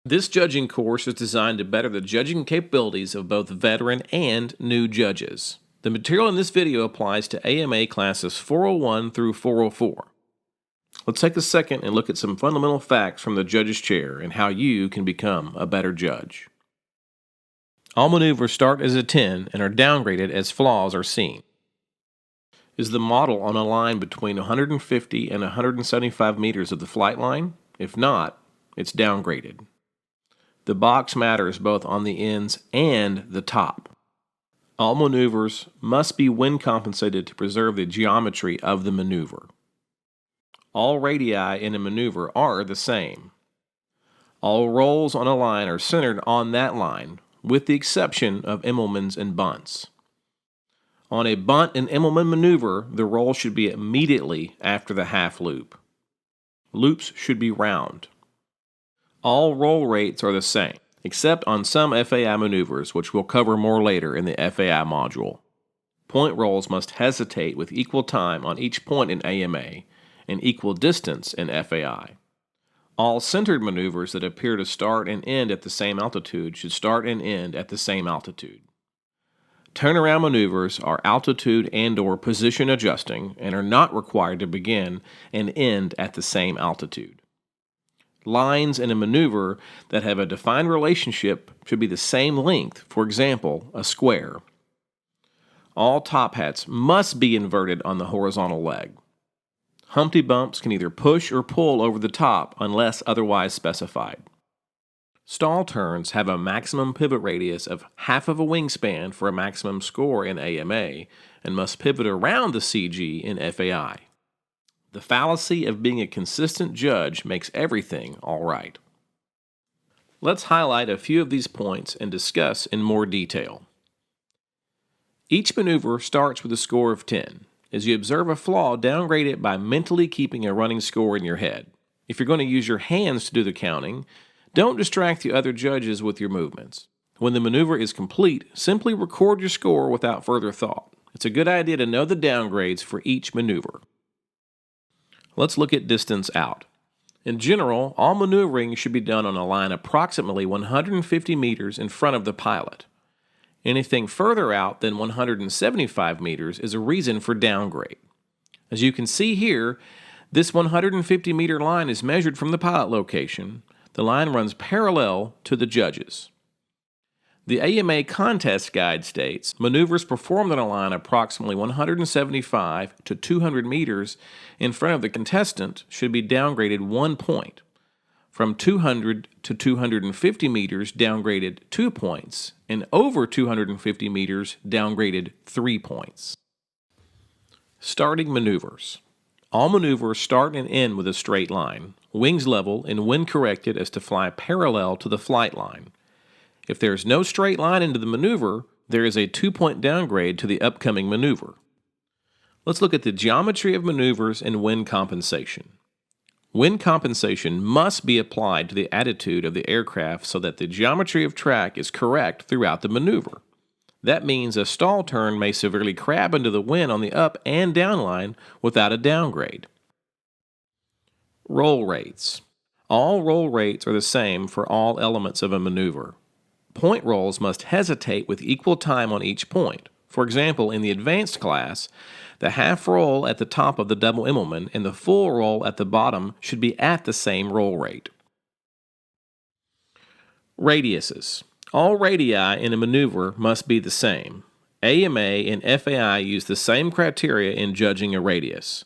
This judging course is designed to better the judging capabilities of both veteran and new judges. The material in this video applies to AMA classes 401 through 404. Let's take a second and look at some fundamental facts from the judge's chair and how you can become a better judge. All maneuvers start as a 10 and are downgraded as flaws are seen. Is the model on a line between 150 and 175 meters of the flight line? If not, it's downgraded. The box matters both on the ends and the top. All maneuvers must be wind compensated to preserve the geometry of the maneuver. All radii in a maneuver are the same. All rolls on a line are centered on that line, with the exception of Immelmans and bunts. On a bunt and Immelman maneuver, the roll should be immediately after the half loop. Loops should be round. All roll rates are the same, except on some FAI maneuvers, which we'll cover more later in the FAI module. Point rolls must hesitate with equal time on each point in AMA and equal distance in FAI. All centered maneuvers that appear to start and end at the same altitude should start and end at the same altitude. Turnaround maneuvers are altitude and/or position adjusting and are not required to begin and end at the same altitude. Lines in a maneuver that have a defined relationship should be the same length, for example, a square. All top hats must be inverted on the horizontal leg. Humpty bumps can either push or pull over the top unless otherwise specified. Stall turns have a maximum pivot radius of half of a wingspan for a maximum score in AMA and must pivot around the CG in FAI. The fallacy of being a consistent judge makes everything all right. Let's highlight a few of these points and discuss in more detail. Each maneuver starts with a score of 10. As you observe a flaw, downgrade it by mentally keeping a running score in your head. If you're going to use your hands to do the counting, don't distract the other judges with your movements. When the maneuver is complete, simply record your score without further thought. It's a good idea to know the downgrades for each maneuver. Let's look at distance out. In general, all maneuvering should be done on a line approximately 150 meters in front of the pilot. Anything further out than 175 meters is a reason for downgrade. As you can see here, this 150 meter line is measured from the pilot location. The line runs parallel to the judges. The AMA contest guide states maneuvers performed on a line approximately 175 to 200 meters in front of the contestant should be downgraded 1 point. From 200 to 250 meters, downgraded 2 points, and over 250 meters, downgraded 3 points. Starting maneuvers. All maneuvers start and end with a straight line, wings level and wind corrected as to fly parallel to the flight line. If there is no straight line into the maneuver, there is a 2-point downgrade to the upcoming maneuver. Let's look at the geometry of maneuvers and wind compensation. Wind compensation must be applied to the attitude of the aircraft so that the geometry of track is correct throughout the maneuver. That means a stall turn may severely crab into the wind on the up and down line without a downgrade. Roll rates. All roll rates are the same for all elements of a maneuver. Point rolls must hesitate with equal time on each point. For example, in the advanced class, the half roll at the top of the double Immelman and the full roll at the bottom should be at the same roll rate. Radiuses. All radii in a maneuver must be the same. AMA and FAI use the same criteria in judging a radius.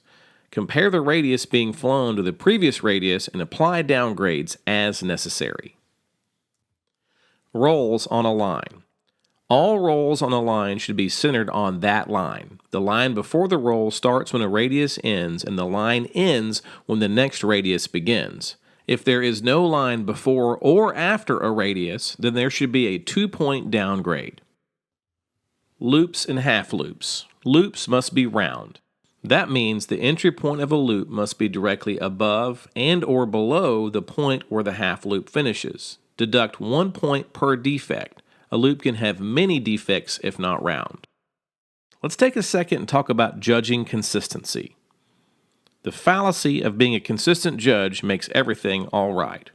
Compare the radius being flown to the previous radius and apply downgrades as necessary. Rolls on a line. All rolls on a line should be centered on that line. The line before the roll starts when a radius ends, and the line ends when the next radius begins. If there is no line before or after a radius, then there should be a 2-point downgrade. Loops and half loops. Loops must be round. That means the entry point of a loop must be directly above and or below the point where the half loop finishes. Deduct 1 point per defect. A loop can have many defects if not round. Let's take a second and talk about judging consistency. The fallacy of being a consistent judge makes everything all right.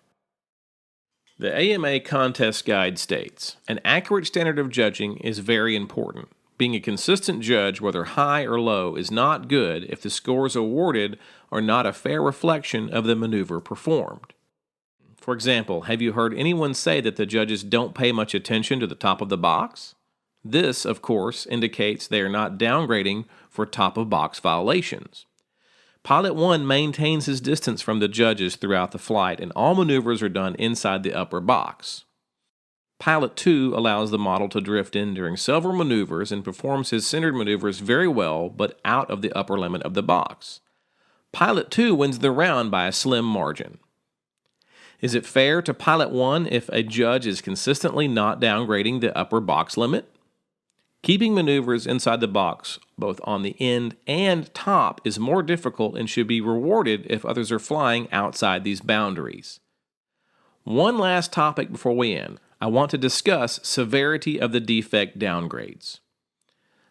The AMA contest guide states, an accurate standard of judging is very important. Being a consistent judge, whether high or low, is not good if the scores awarded are not a fair reflection of the maneuver performed. For example, have you heard anyone say that the judges don't pay much attention to the top of the box? This, of course, indicates they are not downgrading for top-of-box violations. Pilot 1 maintains his distance from the judges throughout the flight, and all maneuvers are done inside the upper box. Pilot 2 allows the model to drift in during several maneuvers and performs his centered maneuvers very well, but out of the upper limit of the box. Pilot 2 wins the round by a slim margin. Is it fair to Pilot 1 if a judge is consistently not downgrading the upper box limit? Keeping maneuvers inside the box, both on the end and top, is more difficult and should be rewarded if others are flying outside these boundaries. One last topic before we end. I want to discuss severity of the defect downgrades.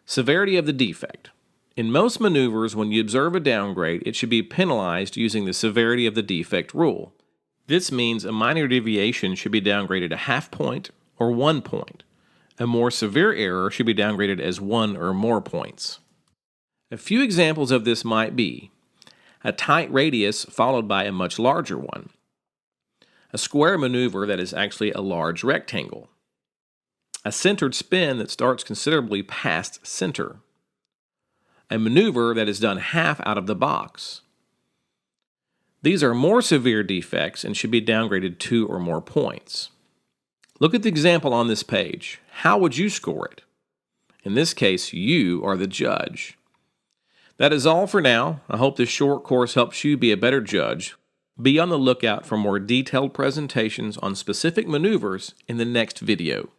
Severity of the defect. In most maneuvers, when you observe a downgrade, it should be penalized using the severity of the defect rule. This means a minor deviation should be downgraded a half point or 1 point. A more severe error should be downgraded as 1 or more points. A few examples of this might be a tight radius followed by a much larger one, a square maneuver that is actually a large rectangle, a centered spin that starts considerably past center, a maneuver that is done half out of the box. These are more severe defects and should be downgraded 2 or more points. Look at the example on this page. How would you score it? In this case, you are the judge. That is all for now. I hope this short course helps you be a better judge. Be on the lookout for more detailed presentations on specific maneuvers in the next video.